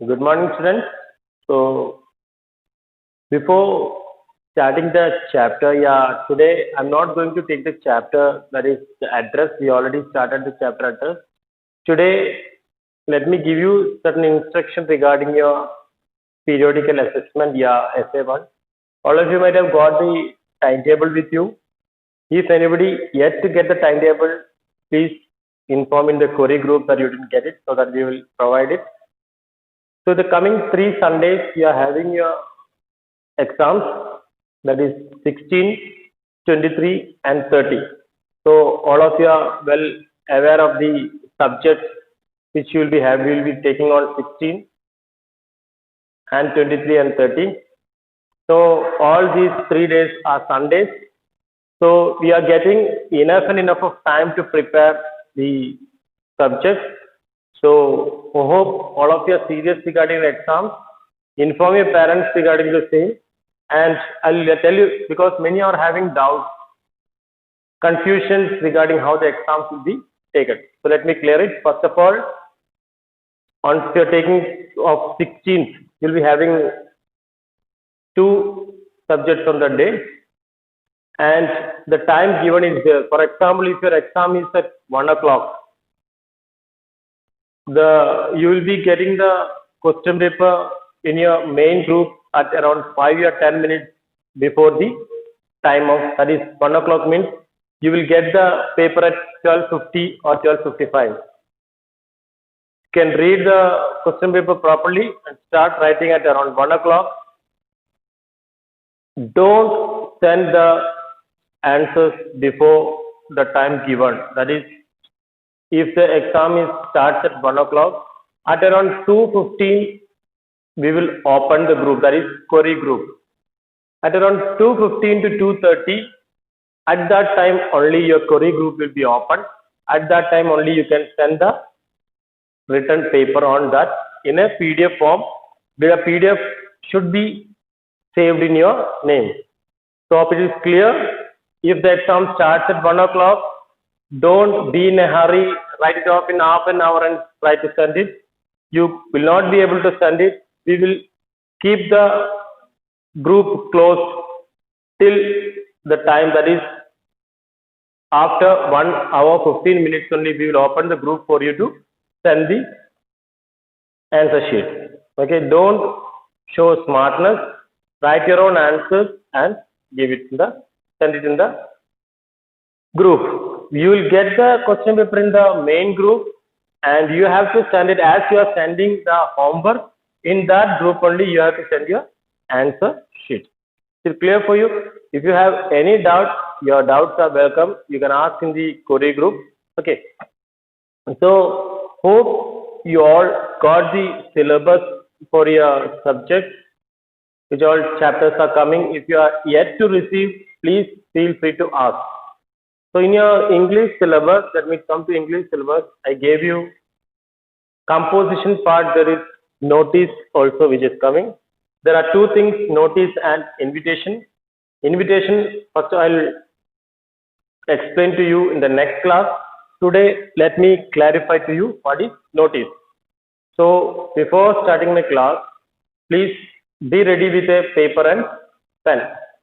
Good morning, students. So, before starting the chapter, today I'm not going to take the chapter that is the address. We already started the chapter address. Today, let me give you certain instructions regarding your periodical assessment, SA1. All of you might have got the timetable with you. If anybody yet to get the timetable, please inform in the query group that you didn't get it so that we will provide it. So the coming 3 Sundays, you are having your exams, that is 16, 23 and 30. So all of you are well aware of the subjects which you will be taking on 16 and 23 and 30. So all these 3 days are Sundays. So we are getting enough and enough of time to prepare the subjects. So I hope all of you are serious regarding the exams. Inform your parents regarding the same. And I'll tell you, because many are having doubts, confusions regarding how the exams will be taken. So let me clear it. First of all, on you're taking of 16th, you'll be having 2 subjects on the day, and the time given is there. For example, if your exam is at 1 o'clock, you will be getting the question paper in your main group at around 5 or 10 minutes before the time of, that is 1 o'clock means you will get the paper at 12:50 or 12:55. You can read the question paper properly and start writing at around 1 o'clock. Don't send the answers before the time given. That is, if the exam starts at 1 o'clock, at around 2:15, we will open the group, that is query group. At around 2:15 to 2:30, at that time only your query group will be open. At that time only you can send the written paper on that in a PDF form. The PDF should be saved in your name. So hope it is clear. If the exam starts at 1 o'clock, don't be in a hurry, write it off in half an hour and try to send it. You will not be able to send it. We will keep the group closed till the time, that is after 1 hour 15 minutes only we will open the group for you to send the answer sheet. Okay, don't show smartness, write your own answers and give it in send it in the group. You will get the question paper in the main group and you have to send it as you are sending the homework. In that group only you have to send your answer sheet. Is it clear for you? If you have any doubt, your doubts are welcome. You can ask in the query group. Okay. So hope you all got the syllabus for your subject, which all chapters are coming. If you are yet to receive, please feel free to ask. So in your English syllabus, let me come to English syllabus. I gave you composition part. There is notice also which is coming. There are 2 things, notice and invitation. Invitation, first I'll explain to you in the next class. Today, let me clarify to you what is notice. So before starting my class, please be ready with a paper and pen.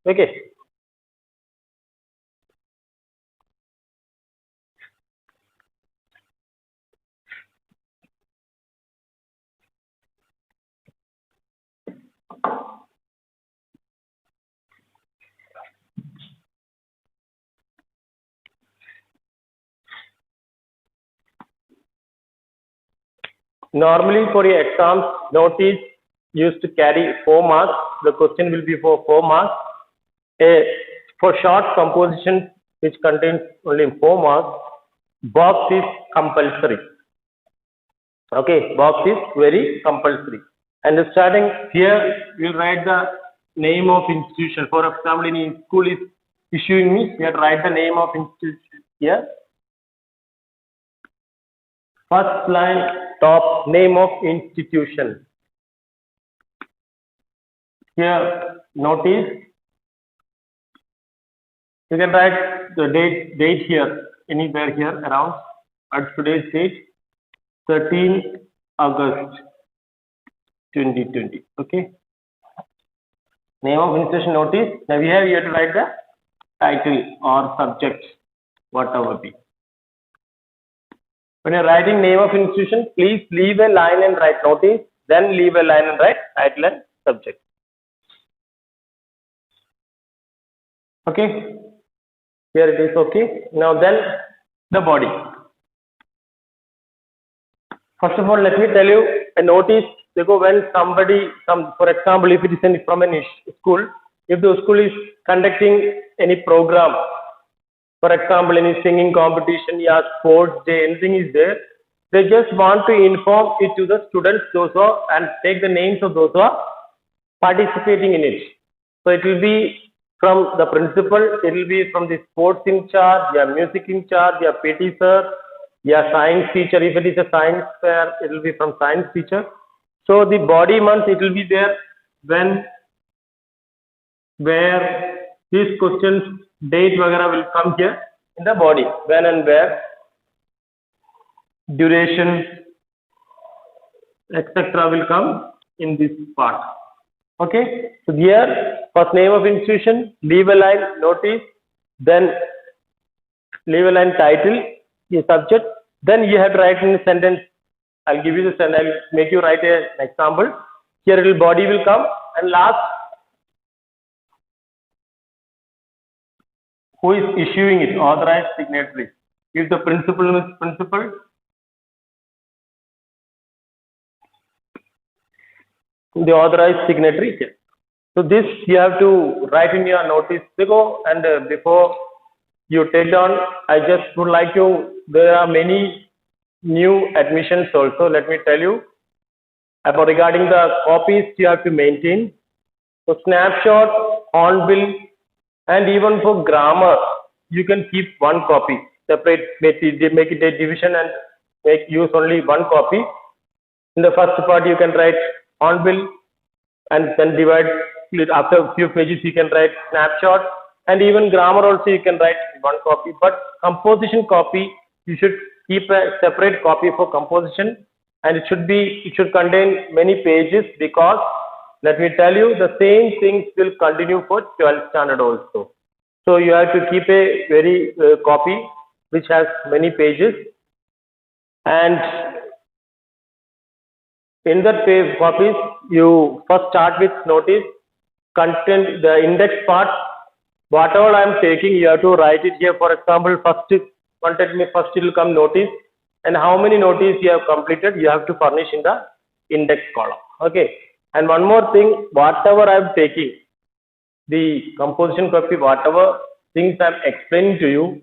Okay. Normally for your exams, notice used to carry 4 marks. The question will be for 4 marks. For short composition which contains only 4 marks, box is compulsory. Okay, box is very compulsory. And starting here, we'll write the name of institution. For example, in school is issuing me, we have to write the name of institution here. First line, top, name of institution. Here, notice. You can write the date here, anywhere here around. At today's date, 13 August 2020. Okay. Name of institution notice. Now we have here to write the title or subject, whatever be. When you're writing name of institution, please leave a line and write notice, then leave a line and write title and subject. Okay. Here it is. Okay. Now then the body. First of all, let me tell you a notice. When somebody, for example, if it is from a school, if the school is conducting any program, for example, any singing competition, yeah, sports day, anything is there, they just want to inform it to the students, those who are, and take the names of those who are participating in it. So it will be from the principal, it will be from the sports in charge, yeah, music in charge, yeah, PT sir, yeah, science teacher. If it is a science fair, it will be from science teacher. So the body month, it will be there when, where these questions, date vagara will come here in the body, when and where, duration, etc. will come in this part. Okay. So here, first name of institution, leave a line, notice, then leave a line title, the subject, then you have to write in a sentence. I'll give you the sentence, I'll make you write an example. Here little body will come, and last, who is issuing it, authorized signatory. If the principal is principal, the authorized signatory. So this you have to write in your notice. And before you take down, I just would like to, there are many new admissions also. Let me tell you about regarding the copies you have to maintain. So snapshot, hornbill, and even for grammar, you can keep one copy. Separate, make it a division and use only one copy. In the first part, you can write hornbill, and then divide. After a few pages, you can write snapshot, and even grammar also you can write one copy. But composition copy, you should keep a separate copy for composition, and it should contain many pages, because let me tell you, the same things will continue for 12th standard also. So you have to keep a very copy which has many pages, and in that page copies, you first start with notice, content, the index part, whatever I am taking, you have to write it here. For example, first it will come notice, and how many notice you have completed, you have to furnish in the index column. Okay. And one more thing, whatever I am taking, the composition copy, whatever things I am explaining to you,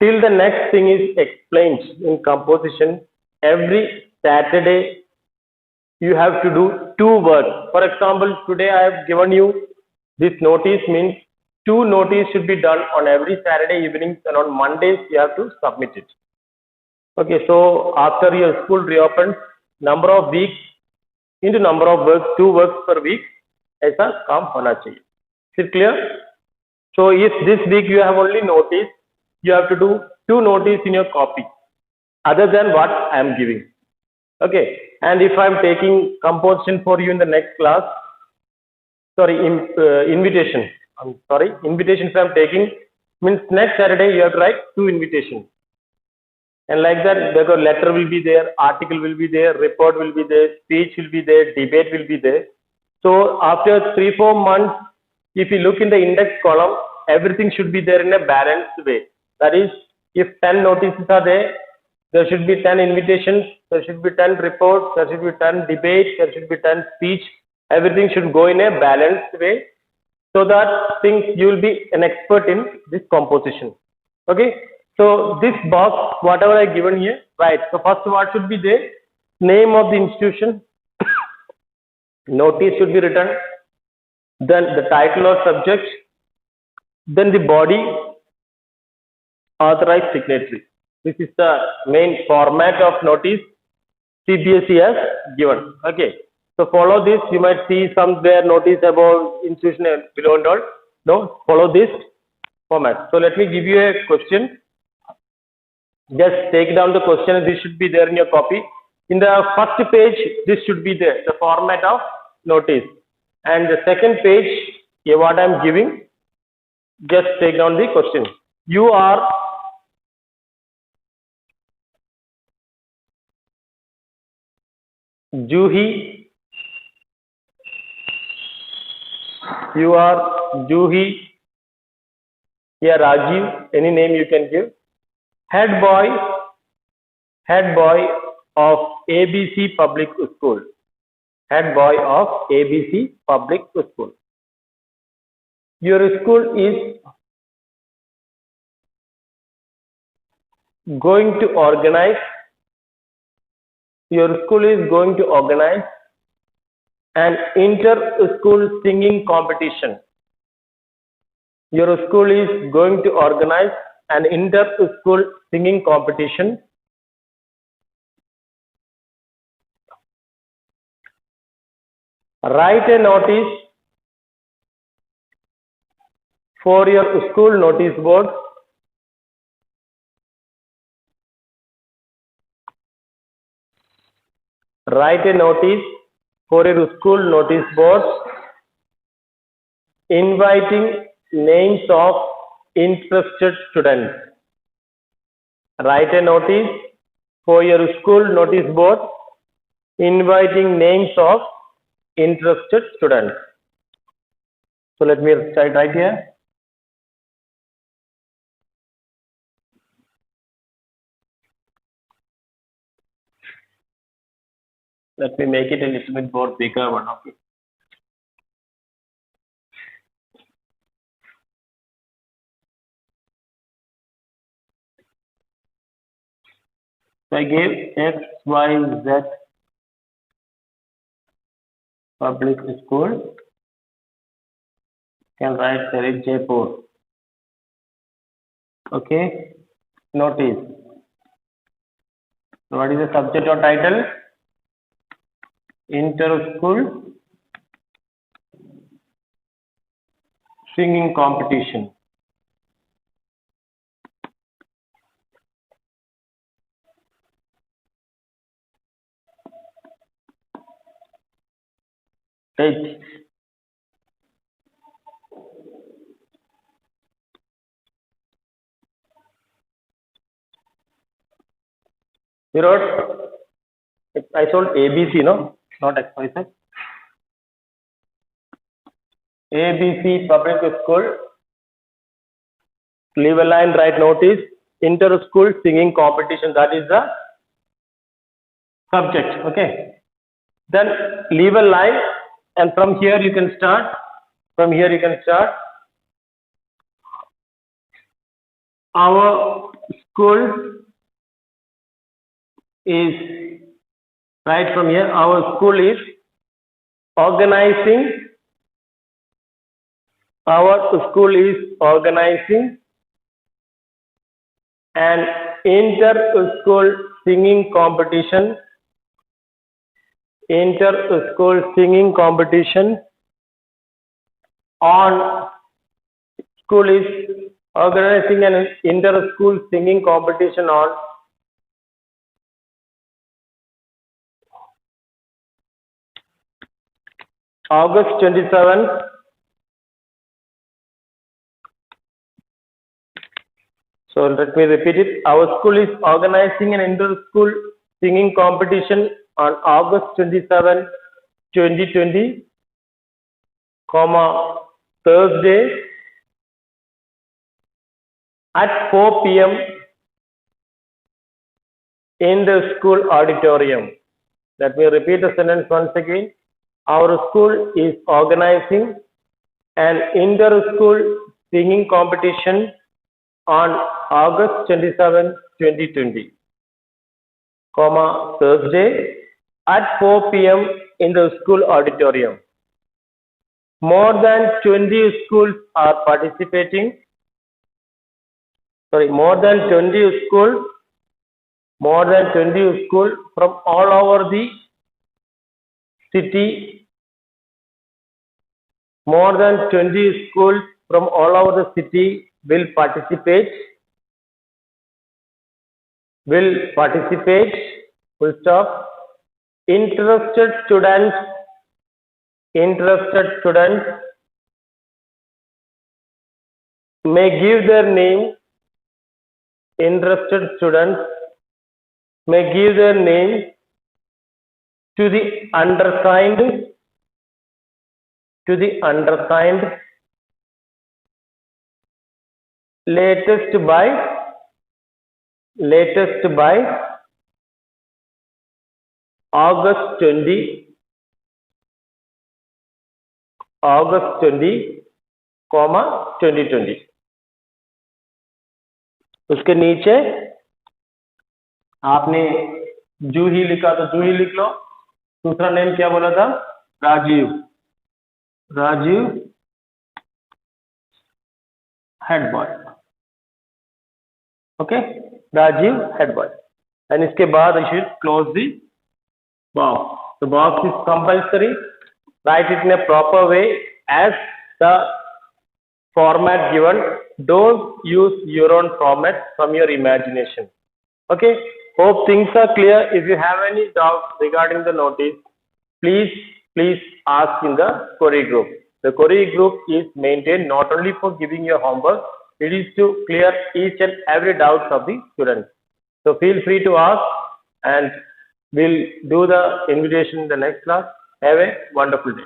till the next thing is explained in composition, every Saturday you have to do 2 works. For example, today I have given you this notice, means 2 notice should be done on every Saturday evening, and on Mondays you have to submit it. Okay, so after your school reopens, number of weeks into number of works, 2 works per week, ऐसा काम होना चाहिए. Is it clear? So if this week you have only notice, you have to do 2 notice in your copy, other than what I am giving. Okay, and if I am taking composition for you in the next class, invitation. I'm sorry, invitations I am taking, means next Saturday you have to write 2 invitations. And like that, the letter will be there, article will be there, report will be there, speech will be there, debate will be there. So after 3-4 months, if you look in the index column, everything should be there in a balanced way. That is, if 10 notices are there, there should be 10 invitations, there should be 10 reports, there should be 10 debates, there should be 10 speech. Everything should go in a balanced way, so that things you will be an expert in this composition. Okay. So this box, whatever I given here, right. So first what should be there? Name of the institution, notice should be written, then the title or subject, then the body, authorized signatory. This is the main format of notice CBSE has given. Okay. So follow this. You might see somewhere notice about institution and below and all. No, follow this format. So let me give you a question. Just take down the question. This should be there in your copy. In the first page, this should be the format of notice. And the second page, yeah, what I am giving, just take down the question. You are Juhi. You are Juhi. Yeah, Rajiv. Any name you can give. Head boy of ABC Public School. Head boy of ABC Public School. Your school is going to organize. Your school is going to organize an inter-school singing competition. Your school is going to organize an inter-school singing competition. Write a notice for your school notice board. Write a notice for your school notice board inviting names of interested students. Write a notice for your school notice board inviting names of interested students. So let me start right here. Let me make it a little bit more bigger one of it. So I gave X, Y, Z public school. Can write there is Jaipur. Okay. Notice. So what is the subject or title? Inter-school singing competition. H. You wrote, I told ABC, no? Not XYZ. ABC Public School. Leave a line, write notice. Inter-school singing competition. That is the subject. Okay. Then leave a line, and from here you can start. From here you can start. Our school is, right from here, our school is organizing. Our school is organizing an inter-school singing competition. Inter-school singing competition on. School is organizing an inter-school singing competition on August 27th. So let me repeat it. Our school is organizing an inter-school singing competition on August 27, 2020, Thursday at 4 p.m. in the school auditorium. Let me repeat the sentence once again. Our school is organizing an inter-school singing competition on August 27, 2020, Thursday at 4 p.m. in the school auditorium. More than 20 schools are participating. More than 20 schools from all over the city. More than 20 schools from all over the city will participate. Full stop. Interested students may give their name. Interested students may give their name to the undersigned latest by August 20, comma 2020. उसके नीचे आपने जूही लिखा तो जूही लिख लो। दूसरा name क्या बोला था? Rajiv head boy. Okay, Rajiv head boy. And इसके बाद I should close the box. The box is compulsory. Write it in a proper way as the format given. Don't use your own format from your imagination. Okay, hope things are clear. If you have any doubts regarding the notice, please ask in the query group. The query group is maintained not only for giving your homework, it is to clear each and every doubts of the students. So feel free to ask, and we'll do the invitation in the next class. Have a wonderful day.